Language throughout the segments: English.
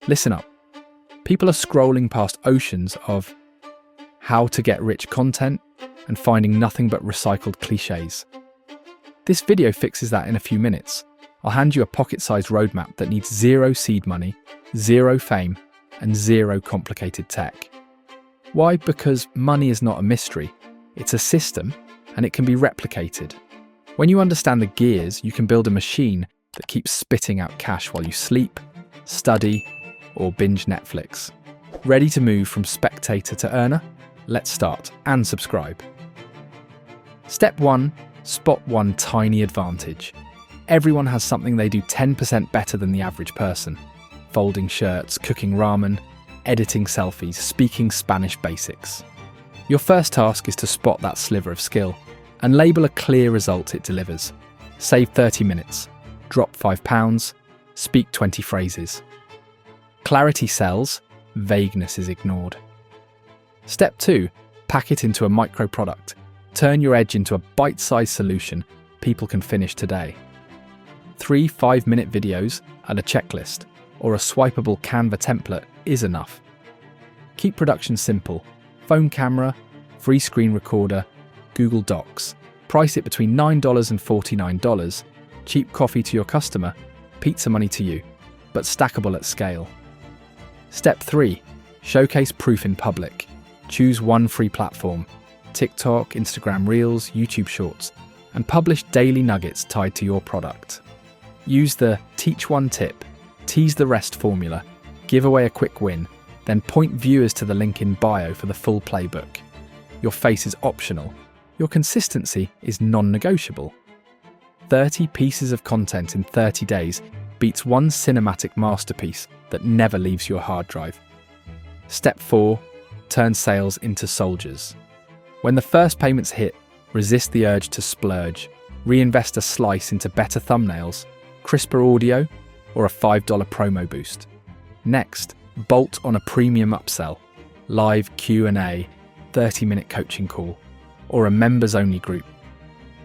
Listen up. People are scrolling past oceans of how to get rich content and finding nothing but recycled cliches. This video fixes that in a few minutes. I'll hand you a pocket-sized roadmap that needs zero seed money, zero fame, and zero complicated tech. Why? Because money is not a mystery. It's a system, and it can be replicated. When you understand the gears, you can build a machine that keeps spitting out cash while you sleep, study, or binge Netflix. Ready to move from spectator to earner? Let's start, and subscribe. Step 1. Spot one tiny advantage. Everyone has something they do 10% better than the average person. Folding shirts, cooking ramen, editing selfies, speaking Spanish basics. Your first task is to spot that sliver of skill and label a clear result it delivers. Save 30 minutes, drop 5 pounds, speak 20 phrases. Clarity sells, vagueness is ignored. Step 2. Pack it into a micro product. Turn your edge into a bite-sized solution people can finish today. 3 5-minute videos and a checklist or a swipeable Canva template is enough. Keep production simple. Phone camera, free screen recorder, Google Docs. Price it between $9 and $49. Cheap coffee to your customer, pizza money to you, but stackable at scale. Step 3. Showcase proof in public. Choose one free platform, TikTok, Instagram Reels, YouTube Shorts, and publish daily nuggets tied to your product. Use the teach one tip, tease the rest formula, give away a quick win, then point viewers to the link in bio for the full playbook. Your face is optional. Your consistency is non-negotiable. 30 pieces of content in 30 days beats one cinematic masterpiece that never leaves your hard drive. Step 4. Turn sales into soldiers. When the first payments hit, resist the urge to splurge. Reinvest a slice into better thumbnails, crisper audio, or a $5 promo boost. Next, bolt on a premium upsell, live Q&A, 30-minute coaching call, or a members-only group.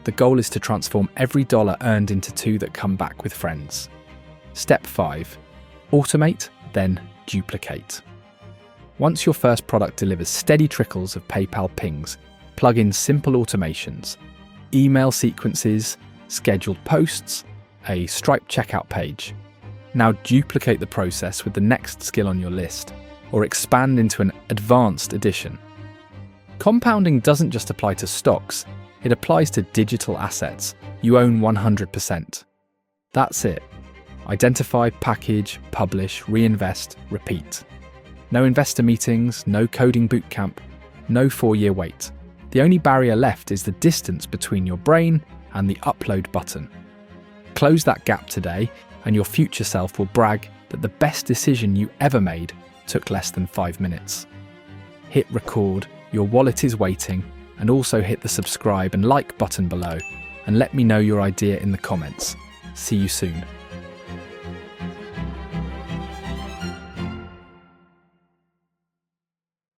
The goal is to transform every dollar earned into 2 that come back with friends. Step 5. Automate, then duplicate. Once your first product delivers steady trickles of PayPal pings, plug in simple automations, email sequences, scheduled posts, a Stripe checkout page. Now duplicate the process with the next skill on your list, or expand into an advanced edition. Compounding doesn't just apply to stocks, it applies to digital assets you own 100%. That's it. Identify, package, publish, reinvest, repeat. No investor meetings, no coding bootcamp, no 4-year wait. The only barrier left is the distance between your brain and the upload button. Close that gap today, and your future self will brag that the best decision you ever made took less than 5 minutes. Hit record, your wallet is waiting, and also hit the subscribe and like button below, and let me know your idea in the comments. See you soon.